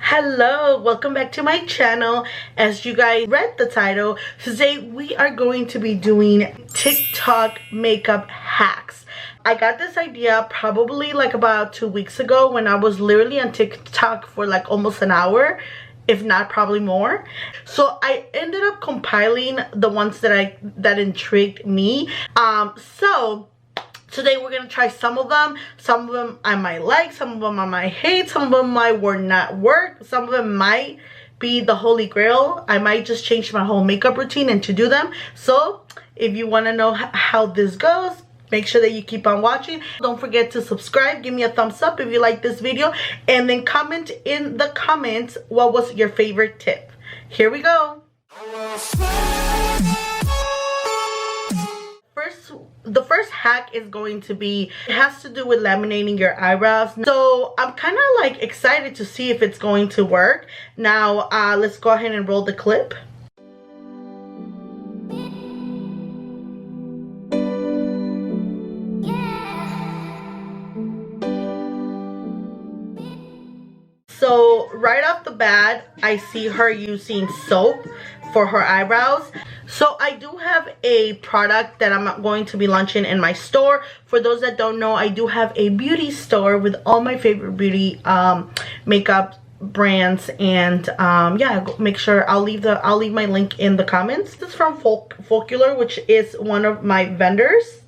Hello, welcome back to my channel. As you guys read the title, today we are going to be doing TikTok makeup hacks. I got this idea probably like about 2 weeks ago when I was literally on TikTok for like almost an hour, if not probably more. So I ended up compiling the ones that intrigued me. So today we're gonna try some of them. Some of them I might like, some of them I might hate, some of them might not work, some of them might be the holy grail. I might just change my whole makeup routine and to do them. So if you want to know how this goes, make sure that you keep on watching. Don't forget to subscribe, give me a thumbs up if you like this video, and then comment in the comments what was your favorite tip. Here we go. The first hack is going to be, it has to do with laminating your eyebrows. So I'm kind of like excited to see if it's going to work. Now let's go ahead and roll the clip. So right off the bat, I see her using soap for her eyebrows. So I do have a product that I'm going to be launching in my store. For those that don't know, I do have a beauty store with all my favorite beauty makeup brands, and yeah, make sure I'll leave my link in the comments. This is from Folkular, which is one of my vendors.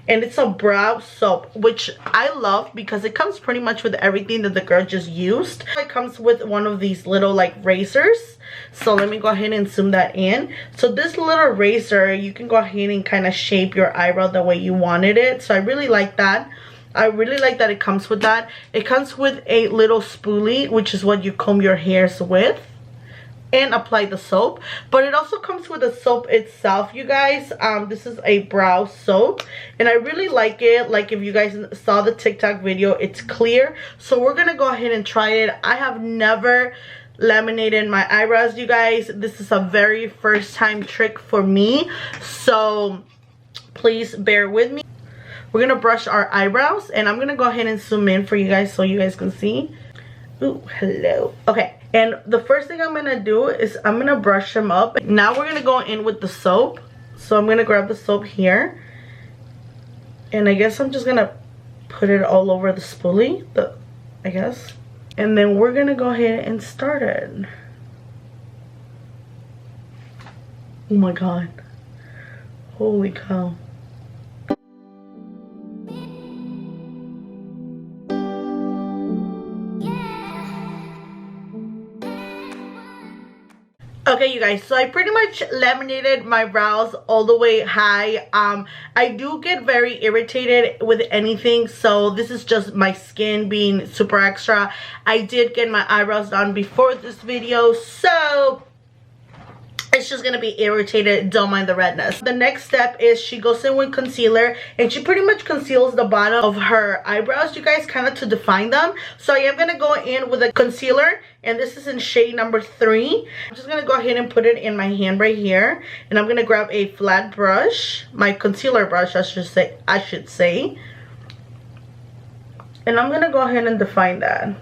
And it's a brow soap, which I love because it comes pretty much with everything that the girl just used. It comes with one of these little like razors. So let me go ahead and zoom that in. So this little razor, you can go ahead and kind of shape your eyebrow the way you wanted it. So I really like that. I really like that it comes with that. It comes with a little spoolie, which is what you comb your hairs with and apply the soap. But it also comes with the soap itself, you guys. This is a brow soap and I really like it. Like if you guys saw the TikTok video, it's clear. So we're gonna go ahead and try it. I have never laminated my eyebrows, you guys. This is a very first time trick for me, so please bear with me. We're gonna brush our eyebrows and I'm gonna go ahead and zoom in for you guys so you guys can see. Ooh, hello. Okay, and the first thing I'm gonna do is I'm gonna brush them up. Now we're gonna go in with the soap. So I'm gonna grab the soap here, and I guess I'm just gonna put it all over the spoolie, I guess. And then we're gonna go ahead and start it. Oh my god. Holy cow. Okay, you guys, so I pretty much laminated my brows all the way high. I do get very irritated with anything, so this is just my skin being super extra. I did get my eyebrows done before this video, so it's just gonna be irritated. Don't mind the redness. The next step is she goes in with concealer and she pretty much conceals the bottom of her eyebrows, you guys, kind of to define them. So I am gonna go in with a concealer, and this is in shade number 3. I'm just gonna go ahead and put it in my hand right here, and I'm gonna grab a flat brush, my concealer brush I should say, and I'm gonna go ahead and define that.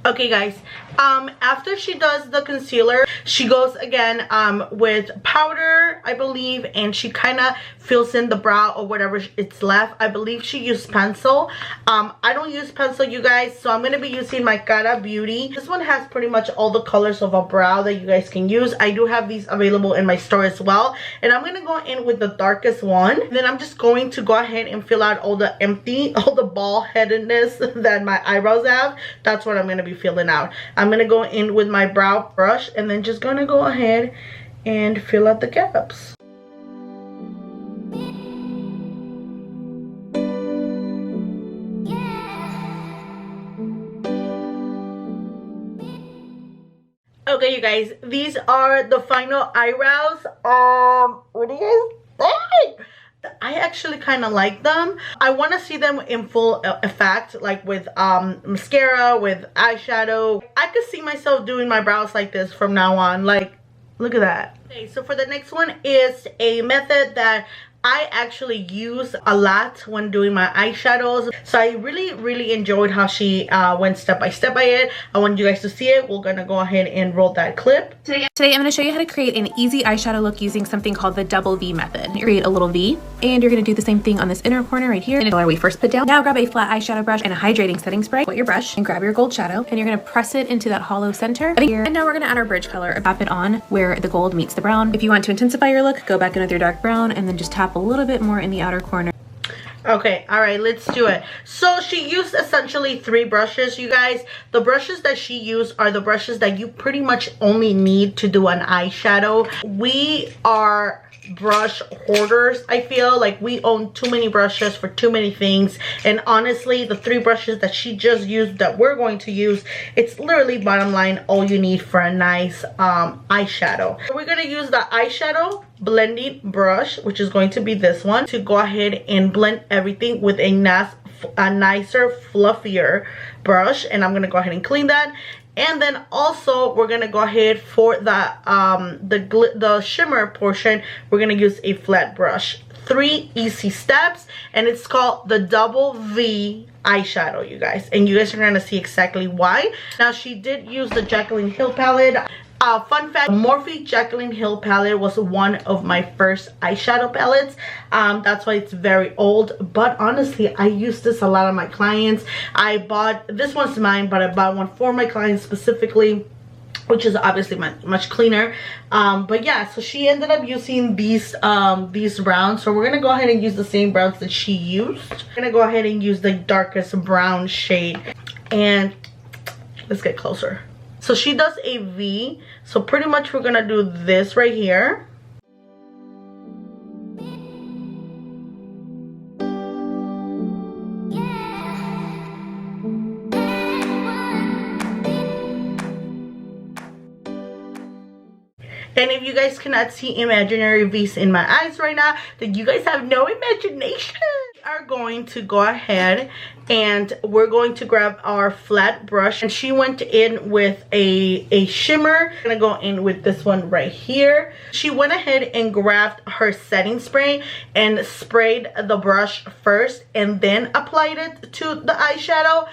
Okay guys, after she does the concealer, she goes again with powder, I believe, and she kind of fills in the brow or whatever it's left. I believe she used pencil. I don't use pencil, you guys, so I'm going to be using my Cara Beauty. This one has pretty much all the colors of a brow that you guys can use. I do have these available in my store as well, and I'm going to go in with the darkest one. Then I'm just going to go ahead and fill out all the bald-headedness that my eyebrows have. That's what I'm going to be filling out. I'm going to go in with my brow brush and then just going to go ahead and fill out the gaps. Okay, you guys, these are the final eyebrows. What do you guys think? I actually kind of like them. I want to see them in full effect, like with mascara, with eyeshadow. I could see myself doing my brows like this from now on. Like, look at that. Okay, so for the next one is a method that I actually use a lot when doing my eyeshadows. So I really enjoyed how she went step by step by it. I want you guys to see it. We're gonna go ahead and roll that clip. Today I'm going to show you how to create an easy eyeshadow look using something called the double V method. You create a little V, and you're going to do the same thing on this inner corner right here in the color we first put down. Now grab a flat eyeshadow brush and a hydrating setting spray. Put your brush and grab your gold shadow, and you're going to press it into that hollow center here. And now we're going to add our bridge color. Tap it on where the gold meets the brown. If you want to intensify your look, go back in with your dark brown and then just tap a little bit more in the outer corner. Okay, all right, let's do it. So she used essentially 3 brushes, you guys. The brushes that she used are the brushes that you pretty much only need to do an eyeshadow. We are brush hoarders. I feel like we own too many brushes for too many things, and honestly the 3 brushes that she just used that we're going to use, it's literally bottom line all you need for a nice eyeshadow. So we're going to use the eyeshadow blending brush, which is going to be this one, to go ahead and blend everything with a nicer fluffier brush. And I'm going to go ahead and clean that. And then also we're gonna go ahead for the shimmer portion. We're gonna use a flat brush. 3 easy steps, and it's called the double V eyeshadow, you guys. And you guys are gonna see exactly why. Now she did use the Jaclyn Hill palette. Fun fact, Morphe Jaclyn Hill palette was one of my first eyeshadow palettes. That's why it's very old, but honestly I use this a lot of my clients. I bought, this one's mine, but I bought one for my clients specifically, which is obviously much cleaner. But yeah, so she ended up using these browns, so we're gonna go ahead and use the same browns that she used. We're gonna go ahead and use the darkest brown shade, and let's get closer. So she does a V, so pretty much we're gonna do this right here. And if you guys cannot see imaginary V's in my eyes right now, then you guys have no imagination. We are going to go ahead and we're going to grab our flat brush. And she went in with a shimmer. I'm gonna go in with this one right here. She went ahead and grabbed her setting spray and sprayed the brush first and then applied it to the eyeshadow.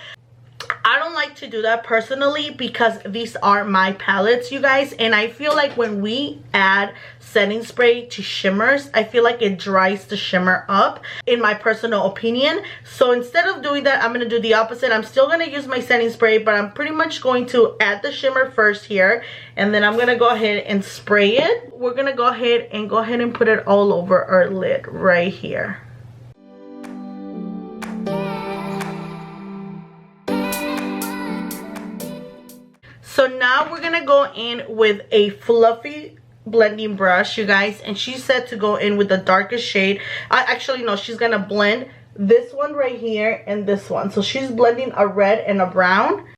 I don't like to do that personally because these are my palettes, you guys, and I feel like when we add setting spray to shimmers, I feel like it dries the shimmer up, in my personal opinion. So instead of doing that, I'm going to do the opposite. I'm still going to use my setting spray, but I'm pretty much going to add the shimmer first here, and then I'm going to go ahead and spray it. We're going to go ahead and put it all over our lid right here. So now we're gonna go in with a fluffy blending brush, you guys, and she said to go in with the darkest shade. Actually no, she's gonna blend this one right here and this one. So she's blending a red and a brown.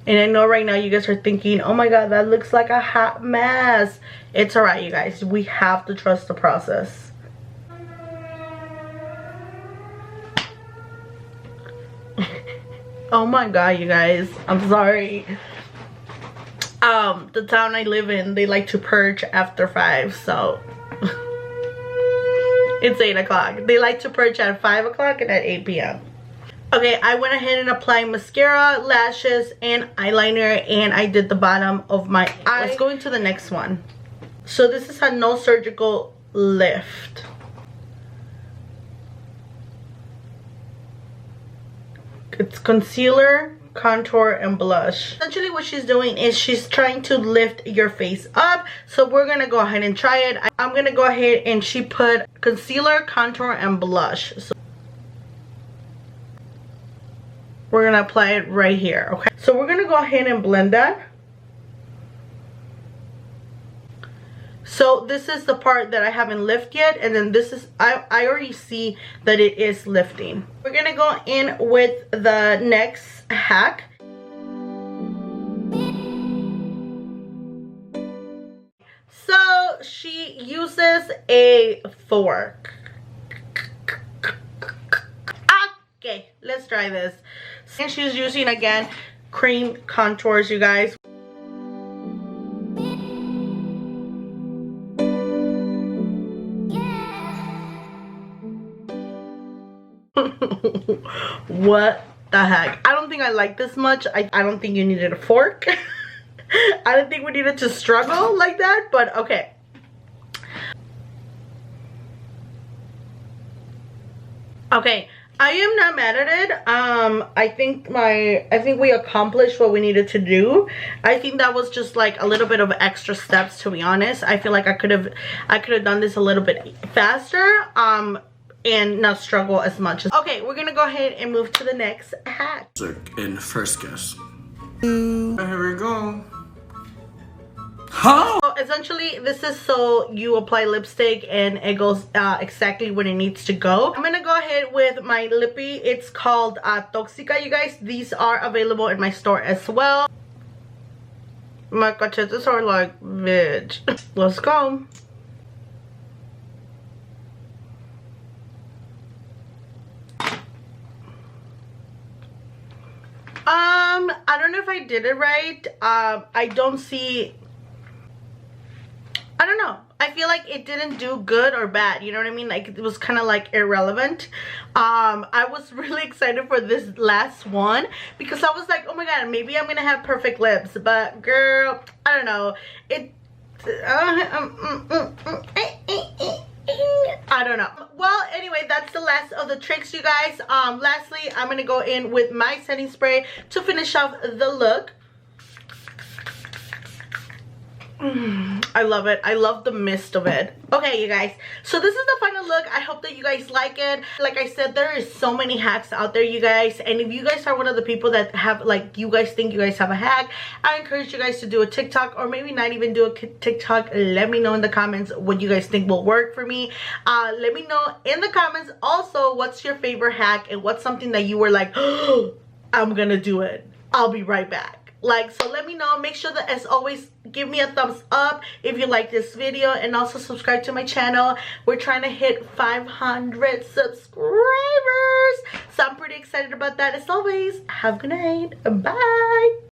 And I know right now you guys are thinking, oh my god, that looks like a hot mess. It's alright, you guys. We have to trust the process. Oh my god, you guys. I'm sorry. The town I live in, they like to purge after 5, so it's 8 o'clock. They like to purge at 5 o'clock and at 8 p.m. Okay, I went ahead and applied mascara, lashes, and eyeliner, and I did the bottom of my eye. Let's go into the next one. So this is a no surgical lift. It's concealer, contour, and blush. Essentially what she's doing is she's trying to lift your face up. So we're gonna go ahead and try it. I'm gonna go ahead and she put concealer, contour, and blush. So we're gonna apply it right here, okay? So we're gonna go ahead and blend that. So this is the part that I haven't lifted yet, and then this is, I already see that it is lifting. We're gonna go in with the next hack. So she uses a fork. Okay, let's try this. And she's using again cream contours, you guys. What the heck? I don't think I like this much. I don't think you needed a fork. I don't think we needed to struggle like that, but okay. Okay, I am not mad at it. I think we accomplished what we needed to do. I think that was just like a little bit of extra steps, to be honest. I feel like I could have done this a little bit faster and not struggle as much. Okay, we're gonna go ahead and move to the next hack. In first guess. Here we go. How? So essentially, this is so you apply lipstick and it goes exactly where it needs to go. I'm gonna go ahead with my lippy. It's called Toxica, you guys. These are available in my store as well. My cachetes are like, bitch. Let's go. I don't know if I did it right. I don't see, I don't know. I feel like it didn't do good or bad. You know what I mean? Like, it was kind of like irrelevant. I was really excited for this last one because I was like, oh my god, maybe I'm gonna have perfect lips. But girl, I don't know. I don't know. Well, anyway, that's the last of the tricks, you guys. Lastly, I'm gonna go in with my setting spray to finish off the look. I love it. I love the mist of it. Okay, you guys, so this is the final look. I hope that you guys like it. Like I said, there is so many hacks out there, you guys, and if you guys are one of the people that have, like, you guys think you guys have a hack, I encourage you guys to do a TikTok, or maybe not even do a TikTok. Let me know in the comments what you guys think will work for me. Let me know in the comments also what's your favorite hack and what's something that you were like, oh, I'm gonna do it. I'll be right back. Like, so let me know. Make sure that, as always, give me a thumbs up if you like this video, and also subscribe to my channel. We're trying to hit 500 subscribers, so I'm pretty excited about that. As always, have a good night. Bye.